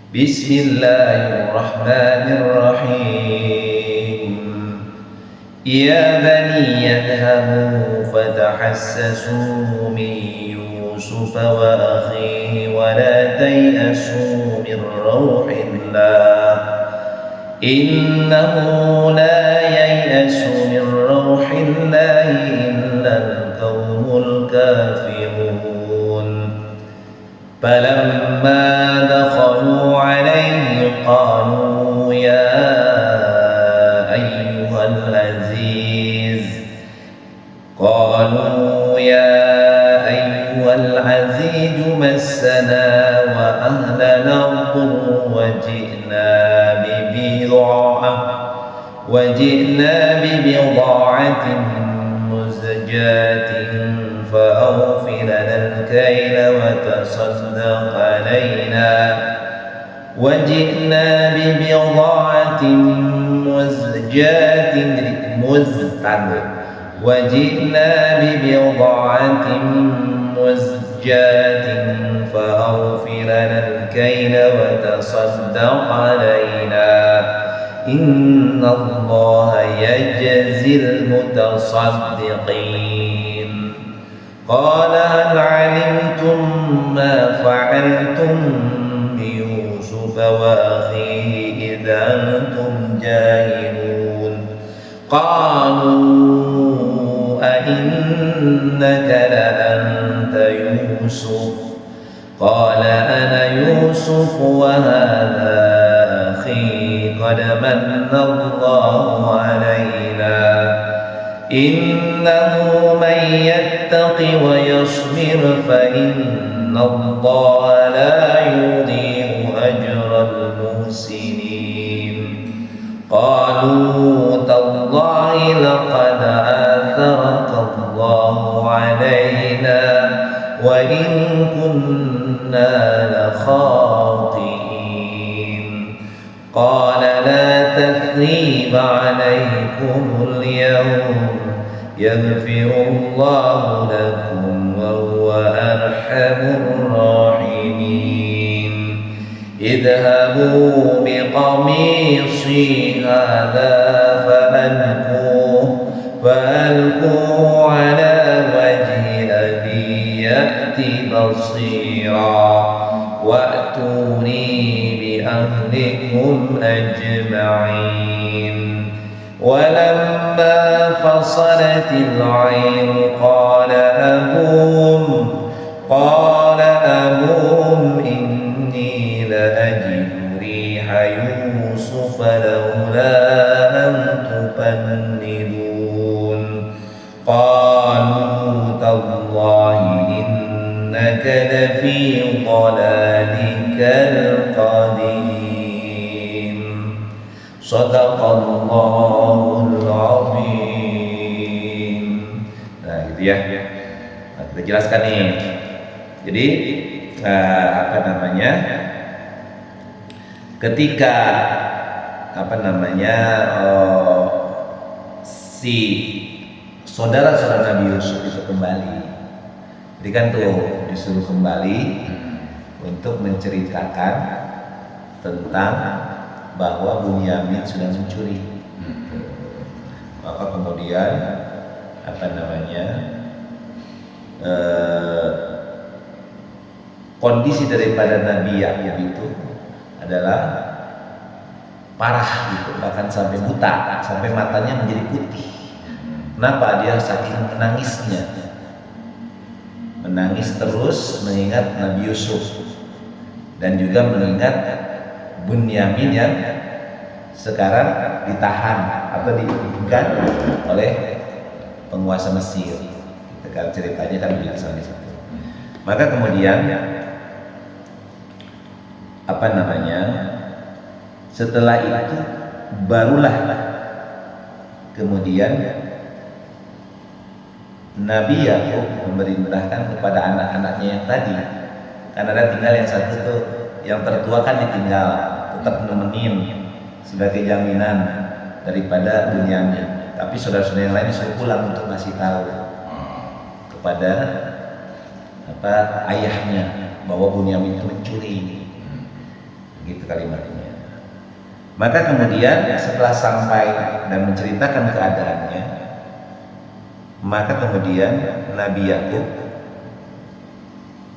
Bismillahirrahmanirrahim. Ya bani yadhabu fatahassasu min Yusuf wa akhihi wa la tay'asu min rawhillah innahu la yay'asu min rawhillahi illa al-qawmul kafirun. Falamma dakhalu alayhi qalu ya ayyuhal aziz massana wa ahlana ad-durru wa ji'na bi bida'atin muzjatin فأوفِ لنا الكيل وتصدق علينا وجئنا ببضاعة مزجاة فأوفِ لنا الكيل وتصدق علينا إن الله يجزي المتصدقين. قال هل علمتم ما فعلتم بيوسف وأخيه إذ أنتم جاهلون قالوا أئنك لأنت يوسف قال أنا يوسف وهذا أخي قد من الله علينا إنه من يتق ويصبر فإن الله لا يضيع أجر المحسنين. قالوا تالله لقد آثرك الله علينا وإن كنا لخاطئين. قال لا تثريب عليكم اليوم يغفر الله لكم وهو أرحم الراحمين. اذهبوا بقميصي هذا فألقوه على وجه أبي يأت بصيرا وأتوني بأهلكم أجمعين. ولما فصلت العين قال أبوهم إني لأجد ريح يوسف لولا أن تفندون قالوا تالله إنك لفي ضلالك القديم. Shadaqallahul azim. Nah gitu ya. Nah, kita jelaskan nih. Jadi ketika si saudara-saudara Nabi Yusuf itu kembali, jadi kan tuh disuruh kembali untuk menceritakan tentang bahwa Bunyamin sudah mencuri. Maka kemudian kondisi daripada Nabi Yakub itu adalah parah gitu, bahkan sampai buta, sampai matanya menjadi putih. Kenapa? Dia saking menangis terus mengingat Nabi Yusuf dan juga mengingat Bunyamin yang sekarang ditahan atau diizinkan oleh penguasa Mesir. Kita ceritanya kan begitu salah satu. Maka kemudian setelah itu barulah kemudian Nabi Yakub memerintahkan kepada anak-anaknya yang tadi, karena ada tinggal yang satu tuh, yang tertua kan ditinggal, tetap nemenin sebagai jaminan daripada Bunyamin. Tapi saudara-saudara yang lain disuruh pulang untuk ngasih tahu kepada ayahnya bahwa Bunyamin itu mencuri. gitu kalimatnya. Maka kemudian setelah sampai dan menceritakan keadaannya, maka kemudian Nabi Yakub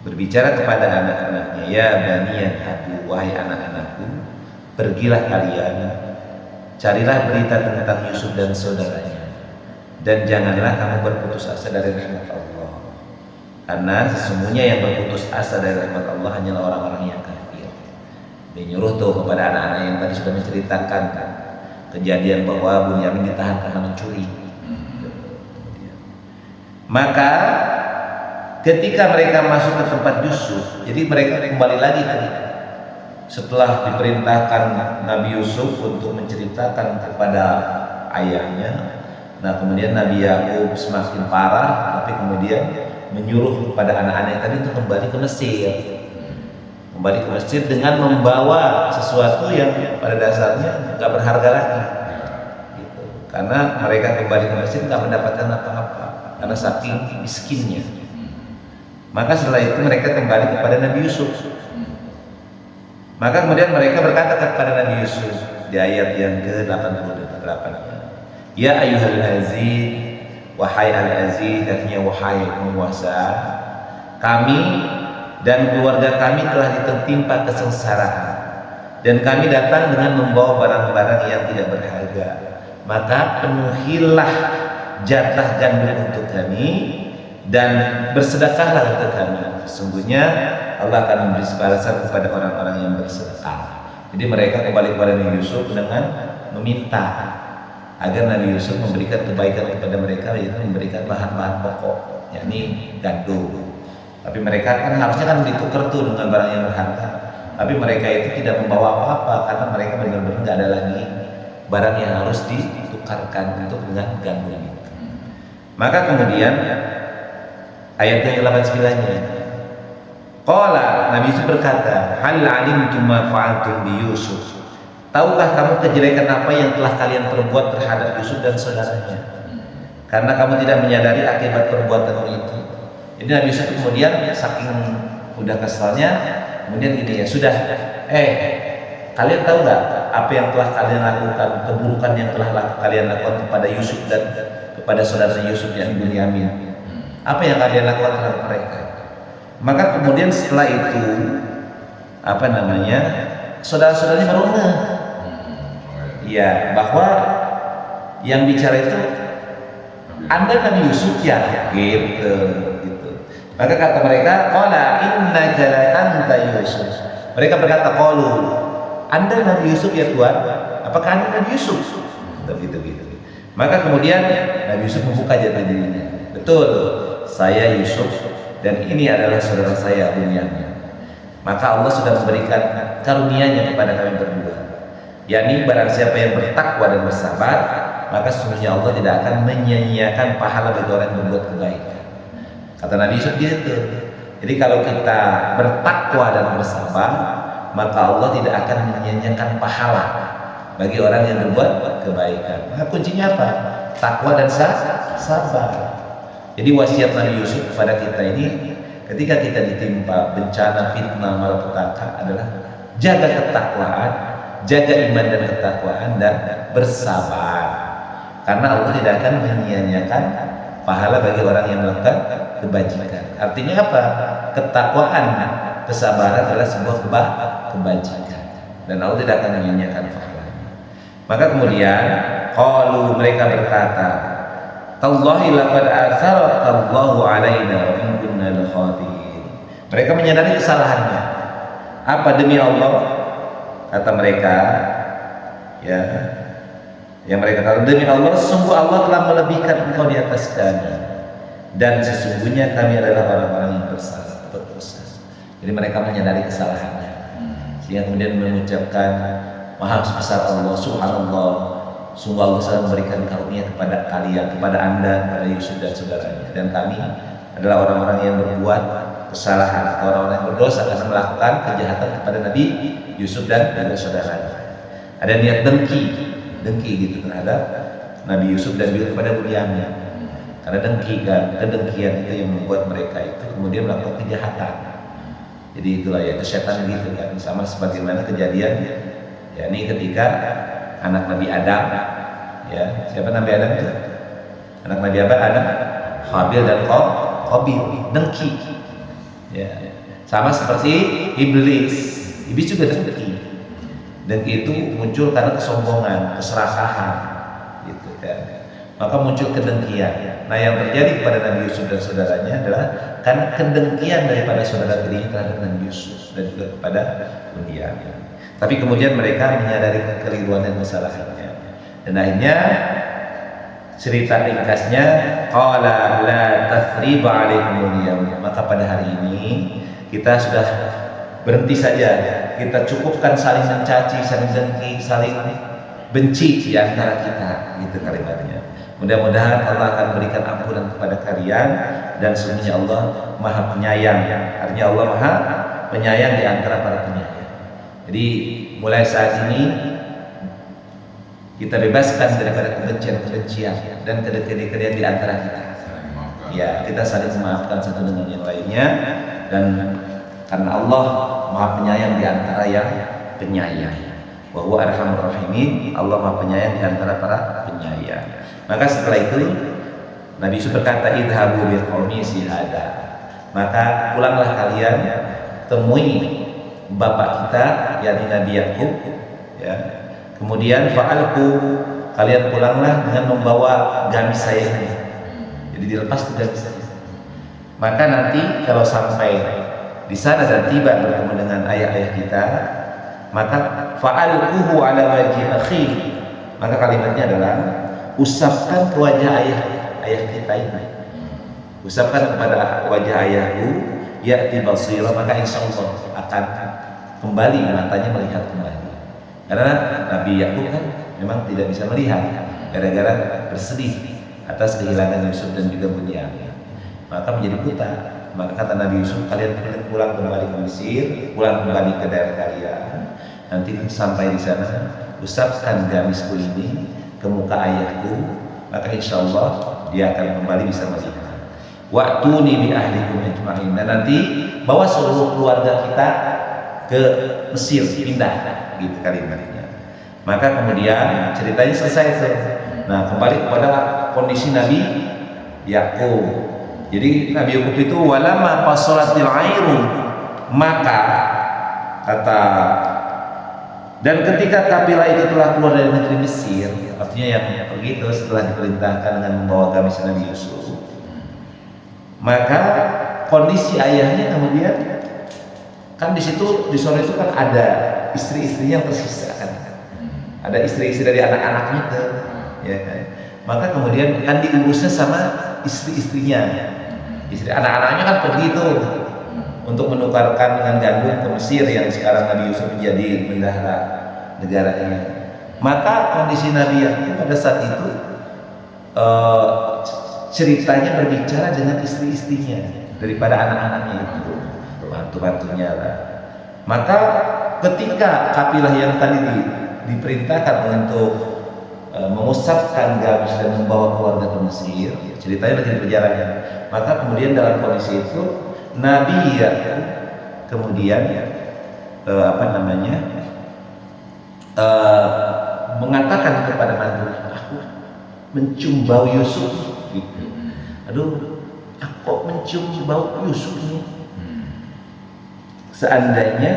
berbicara kepada anak-anaknya, ya bani yadhabu, wahai anak-anakku, pergilah kalian, carilah berita tentang Yusuf dan saudaranya, dan janganlah kamu berputus asa dari rahmat Allah, karena sesungguhnya yang berputus asa dari rahmat Allah hanyalah orang-orang yang kafir. Dia nyuruh tuh kepada anak-anak yang tadi sudah menceritakan kejadian bahwa Bunyamin ditahan karena mencuri. Maka ketika mereka masuk ke tempat Yusuf, jadi mereka kembali lagi tadi setelah diperintahkan Nabi Yusuf untuk menceritakan kepada ayahnya. Nah kemudian Nabi Yakub semakin parah, tapi kemudian menyuruh kepada anak-anak tadi untuk kembali ke Mesir, kembali ke Mesir dengan membawa sesuatu yang pada dasarnya nggak berharga lagi, gitu. Karena mereka kembali ke Mesir nggak mendapatkan apa-apa karena saking miskinnya. Maka setelah itu mereka kembali kepada Nabi Yusuf. Maka kemudian mereka berkata kepada Nabi Yusuf di ayat yang ke-88, ya ayyuhal aziz, wahai al-aziz, artinya wahai penguasa, kami dan keluarga kami telah ditertimpa kesengsaraan, dan kami datang dengan membawa barang-barang yang tidak berharga. Maka penuhilah jatah gandum untuk kami dan bersedekahlah untuk kami. Sesungguhnya Allah akan memberi balasan kepada orang-orang yang bersedekah. Jadi mereka kembali kepada Nabi Yusuf dengan meminta agar Nabi Yusuf memberikan kebaikan kepada mereka, yaitu memberikan bahan-bahan pokok, yakni gandum. Tapi mereka kan harusnya kan ditukar tuh dengan barang yang berharga. Tapi mereka itu tidak membawa apa-apa karena mereka benar-benar nggak ada lagi barang yang harus ditukarkan untuk dengan gandum itu. Maka kemudian ayat yang ke-89-nya, qala, Nabi Yusuf berkata, hal alimtum ma fa'altum bi Yusuf, tahukah kamu kejelekan apa yang telah kalian perbuat terhadap Yusuf dan saudaranya, karena kamu tidak menyadari akibat perbuatan itu. Jadi Nabi Yusuf kemudian saking udah kesalnya, kemudian gini ya, sudah, kalian tahu nggak apa yang telah kalian lakukan, keburukan yang telah kalian lakukan kepada Yusuf dan kepada saudara Yusuf yang Bunyamin? Apa yang kalian lakukan terhadap mereka? Maka kemudian setelah itu saudara-saudaranya baru ngeh, ya, bahwa yang bicara itu Anda Nabi Yusuf ya, gitu. Maka kata mereka, qala innaka la anta Yusuf. Mereka berkata, qalu, Anda Nabi Yusuf ya Tuhan? Apakah Anda Nabi Yusuf? Gitu. Maka kemudian Nabi Yusuf membuka jati dirinya. Betul, saya Yusuf dan ini adalah saudara saya Bunyamin. Maka Allah sudah memberikan karunia-Nya kepada kami berdua, yakni barang siapa yang bertakwa dan bersabar, maka sesungguhnya Allah tidak akan menyia-nyiakan pahala bagi orang yang berbuat kebaikan. Kata Nabi Yusuf gitu. Jadi kalau kita bertakwa dan bersabar, maka Allah tidak akan menyia-nyiakan pahala bagi orang yang berbuat kebaikan. Maka kuncinya apa? Takwa dan sabar. Jadi wasiat Nabi Yusuf kepada kita ini, ketika kita ditimpa bencana, fitnah, malapetaka, adalah jaga ketakwaan, jaga iman dan ketakwaan, dan bersabar. Karena Allah tidak akan menyia-nyiakan pahala bagi orang yang melakukan kebajikan. Artinya apa? Ketakwaan, kesabaran adalah sebuah kebajikan, dan Allah tidak akan menyia-nyiakan pahala. Maka kemudian qalu, mereka berkata, tallahi laqad atharaka Allahu alaina wa in kunna lakhatiin. Mereka menyadari kesalahannya. Apa demi Allah? Kata mereka, ya, yang mereka kata, demi Allah, sungguh Allah telah melebihkan engkau di atas kami, dan sesungguhnya kami adalah orang-orang yang berdosa. Jadi mereka menyadari kesalahannya, sehingga kemudian mengucapkan, maha besar Allah, subhanallah, sungguh Allah telah memberikan karunia kepada kalian, kepada Anda, kepada Yusuf dan saudaranya, dan kami adalah orang-orang yang berbuat kesalahan atau orang-orang yang berdosa karena melakukan kejahatan kepada Nabi Yusuf dan saudaranya. Ada niat dengki gitu terhadap Nabi Yusuf dan juga kepada Bunyamin. Karena kedengkian itu yang membuat mereka itu kemudian melakukan kejahatan. Jadi itulah ya, setan gitu kan, sama sebagaimana kejadian ya ini ketika anak Nabi Adam, ya siapa Nabi Adam itu? Anak Nabi Adam, Habil dan Qabil, dengki. Ya, sama seperti iblis. Iblis juga dengki. Dengki itu muncul karena kesombongan, keserakahan, gitu kan. Maka muncul kedengkian. Nah, yang terjadi kepada Nabi Yusuf dan saudaranya adalah karena kedengkian daripada saudara tirinya terhadap Nabi Yusuf dan juga kepada Bunyamin. Tapi kemudian mereka menyadari kekeliruan dan kesalahannya. Dan akhirnya cerita ringkasnya, qala la tathriba 'alaikumul yaum. Maka pada hari ini kita sudah berhenti saja. Kita cukupkan saling mencaci, saling dengki, saling benci di antara kita, gitu kalimatnya. Mudah-mudahan Allah akan berikan ampunan kepada kalian, dan sesungguhnya Allah Maha Penyayang. Artinya Allah Maha Penyayang di antara para penyayang. Jadi mulai saat ini kita bebaskan daripada kebencian-kebencian dan kedekatan di antara kita. Ya, kita saling memaafkan satu dengan yang lainnya, dan karena Allah Maha Penyayang di antara yang penyayang. Wa huwa arhamur rahimin. Allah Maha Penyayang di antara para penyayang. Maka setelah itu Nabi Yusuf berkata, idhabu biqaumi syihada. Maka pulanglah kalian temui bapak kita, yakni Nabi Yakub, ya. Kemudian fa'alku, kalian pulanglah dengan membawa gamis saya ini. Jadi dilepas tuh gamis saya. Maka nanti kalau sampai di sana dan tiba bertemu dengan ayah-ayah kita, maka fa'alquhu ala wajhi akhi. Maka kalimatnya adalah usapkan ke wajah ayah kita ini. Usapkan kepada wajah ayahku, ya'ti basira, maka insyaallah akan kembali matanya melihat kembali. Karena Nabi Yakub kan memang tidak bisa melihat gara-gara bersedih atas kehilangan Yusuf dan juga Bunyamin. Maka menjadi buta. Maka kata Nabi Yusuf, kalian pulang kembali ke Mesir, pulang kembali ke daerah kalian. Nanti sampai di sana, usapkan gamisku ini ke muka ayahku, maka insya Allah dia akan kembali bisa melihat. Wa'tuni bi ahlikum ajma'in. Dan nanti bawa seluruh keluarga kita ke Mesir, pindah, gitu kalimatnya. Maka kemudian ceritanya selesai tuh. Nah, kembali kepada kondisi Nabi Yakub. Jadi Nabi Yakub itu walama fasolatil airu, maka kata, dan ketika kabilah itu telah keluar dari negeri Mesir, artinya yang pergi itu setelah diperintahkan dengan membawa gamis Nabi Yusuf, maka kondisi ayahnya kemudian kan di situ, di sore itu kan ada istri-istrinya yang tersisa kan, ada istri-istri dari anak-anaknya tuh, ya kan. Maka kemudian kan diurusnya sama istri-istrinya, istri anak-anaknya kan pergi tuh untuk menukarkan dengan gandum ke Mesir yang sekarang Nabi Yusuf menjadi bendahara negaranya. Maka kondisi Nabi Yakub pada saat itu ceritanya berbicara dengan istri-istrinya daripada anak-anaknya itu, bantu-bantunya lah. Maka ketika kabilah yang tadi diperintahkan untuk mengusapkan gamis dan membawa keluarga ke Mesir, ceritanya lagi berjalan. Maka kemudian dalam kondisi itu Nabi Yakub kemudian mengatakan kepada mantu, aku mencium bau Yusuf, gitu. Aduh, aku kok mencium bau Yusuf nih. Seandainya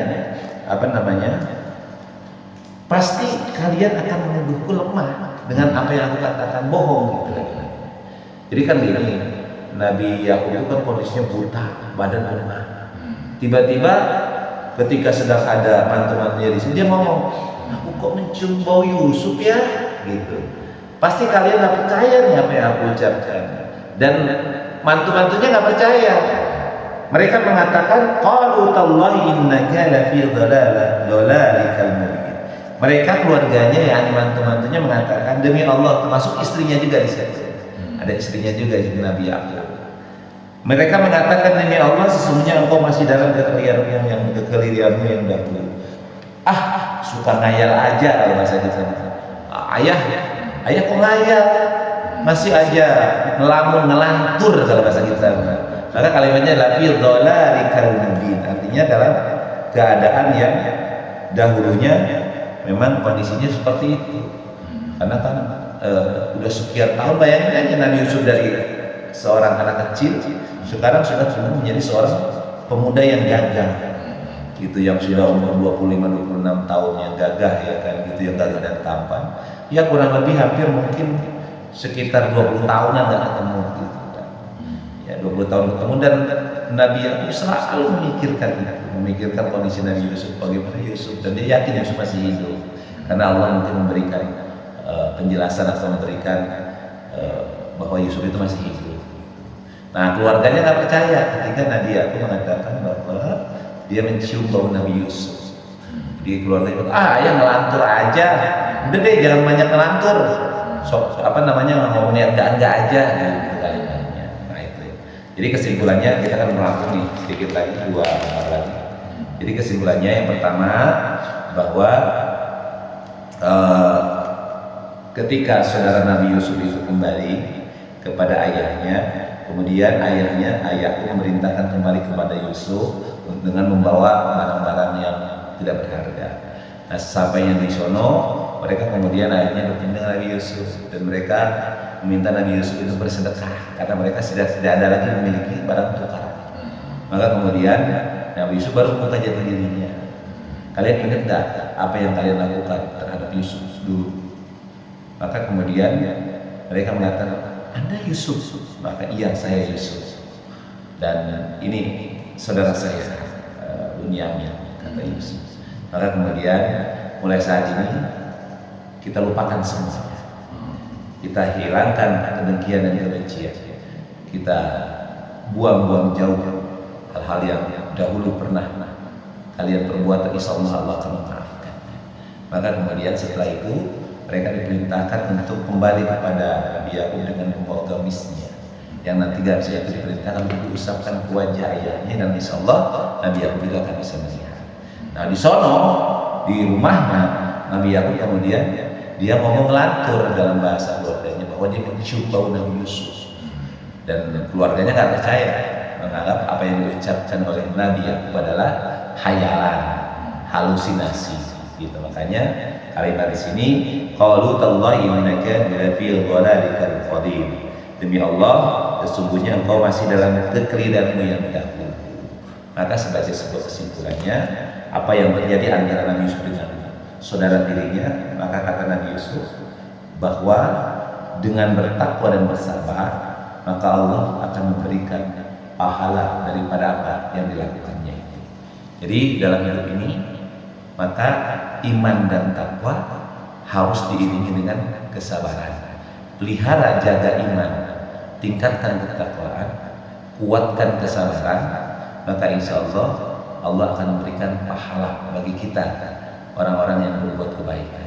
pasti kalian akan menuduhku lemah dengan apa yang aku katakan, bohong, gitu. Jadi kan gini, Nabi Yakub itu kan kondisinya buta, badan lemah. Tiba-tiba ketika sedang ada mantu-mantunya di sini, dia ngomong, aku kok mencium bau Yusuf ya, gitu. Pasti kalian nggak percaya nih apa yang aku ucapkan. Dan mantu-mantunya nggak percaya. Mereka mengatakan, qalu tallahi innaka lafi dhalalikal mubin. Mereka keluarganya, yakni mantu-mantunya mengatakan, demi Allah, termasuk istrinya juga di sini. Ada istrinya juga di Nabi Yakub. Mereka mengatakan, demi Allah, sesungguhnya engkau masih dalam kekeliruanmu yang dahulu. Suka ngayal aja kalau bahasa kita. Ayah kok ngayal? Masih aja ngelamun, ngelantur kalau bahasa kita. Maka kalimatnya la fi dhalarikal mubin, artinya dalam keadaan yang dahulunya memang kondisinya seperti itu. Karena kan udah sekian tahun, bayangin aja Nabi Yusuf dari seorang anak kecil sekarang sudah menjadi seorang pemuda yang gagah gitu, yang sudah umur 25-26 tahun, yang gagah ya kan gitu, yang gagah dan tampan. Ya kurang lebih hampir mungkin sekitar 20 tahunan nggak ketemu gitu kan. Ya 20 tahun ketemu, dan Nabi Yakub selalu memikirkan itu, memikirkan kondisi Nabi Yusuf, bagaimana Yusuf, dan dia yakin Yusuf masih hidup karena Allah mungkin memberikan penjelasan atau memberikan bahwa Yusuf itu masih hidup. Nah keluarganya nggak percaya ketika Nabi Yakub mengatakan bahwa dia mencium bau Nabi Yusuf. Di keluarga itu, yang ngelantur aja, udah deh jangan banyak ngelantur, ngomong yang enggak aja gitu kalimatnya. Nah itu ya. Jadi kesimpulannya kita akan merangkum nih sedikit lagi, 2 hal lagi. Jadi kesimpulannya yang pertama bahwa ketika saudara Nabi Yusuf itu kembali kepada ayahnya, kemudian ayahku memerintahkan kembali kepada Yusuf dengan membawa barang-barang yang tidak berharga. Nah sampainya di sono, mereka kemudian akhirnya bertemu dengan Nabi Yusuf, dan mereka meminta Nabi Yusuf itu bersedekah karena mereka sudah tidak ada lagi memiliki barang tukar. Maka kemudian Nabi Yusuf baru buka jati dirinya. Kalian ingat gak apa yang kalian lakukan terhadap Yusuf dulu? Maka kemudian mereka mengatakan, Anda Yusuf? Maka iya, saya Yusuf, dan ini saudara saya Bunyamin, kata Yusuf. Maka kemudian mulai saat ini kita lupakan semuanya, kita hilangkan kedengkian dan kebencian, kita buang-buang jauh hal-hal yang dahulu pernah kalian perbuat, insya Allah akan memaafkan. Maka kemudian setelah itu mereka diperintahkan untuk kembali kepada Nabi Yakub dengan membawa gamisnya, yang nanti gamisnya itu diperintahkan untuk diusapkan ke wajah ayahnya, dan insya Allah Nabi Yakub juga akan bisa melihat. Nah di sono, di rumahnya Nabi Yakub kemudian dia ngomong lantur dalam bahasa keluarganya bahwa dia mencium bau Nabi Yusuf, dan keluarganya nggak percaya, menganggap apa yang diucapkan oleh Nabi Yakub adalah hayalan, halusinasi gitu. Makanya kalimat di sini, qalu tallahi innaka lafil dhalalikal qadim, demi Allah sesungguhnya engkau masih dalam kekeliruanmu yang dahulu. Maka sebagai sebuah kesimpulannya, apa yang terjadi antara Nabi Yusuf dengan saudara dirinya, maka kata Nabi Yusuf bahwa dengan bertakwa dan bersabar, maka Allah akan memberikan pahala daripada apa yang dilakukannya itu. Jadi dalam hidup ini, maka iman dan takwa harus diiringi dengan kesabaran. Pelihara, jaga iman, tingkatkan ketakwaan, kuatkan kesabaran, maka insya Allah Allah akan memberikan pahala bagi kita, orang-orang yang berbuat kebaikan.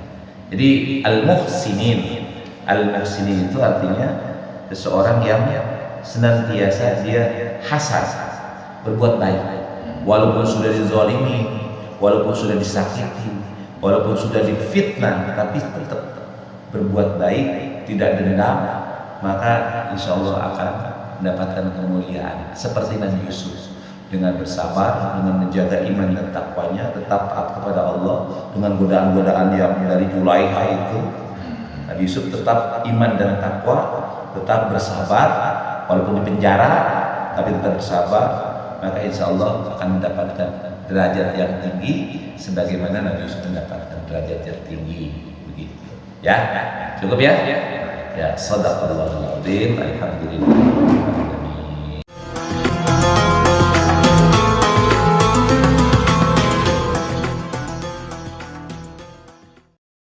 Jadi al-muhsinin itu artinya seseorang yang senantiasa dia hasad berbuat baik, walaupun sudah dizalimi, walaupun sudah disakiti, walaupun sudah difitnah, tapi tetap berbuat baik, tidak dendam, maka insya Allah akan mendapatkan kemuliaan seperti Nabi Yusuf, dengan bersabar, dengan menjaga iman dan takwanya, tetap taat kepada Allah dengan godaan-godaan yang dari Julaiha itu. Nabi Yusuf tetap iman dan takwa, tetap bersabar walaupun di penjara, tapi tetap bersabar, maka insya Allah akan mendapatkan derajat yang tinggi sebagaimana Nabi Yusuf mendapatkan derajat yang tinggi. Begitu ya, cukup ya. Ya, shadaqallahul azim. Alhamdulillah.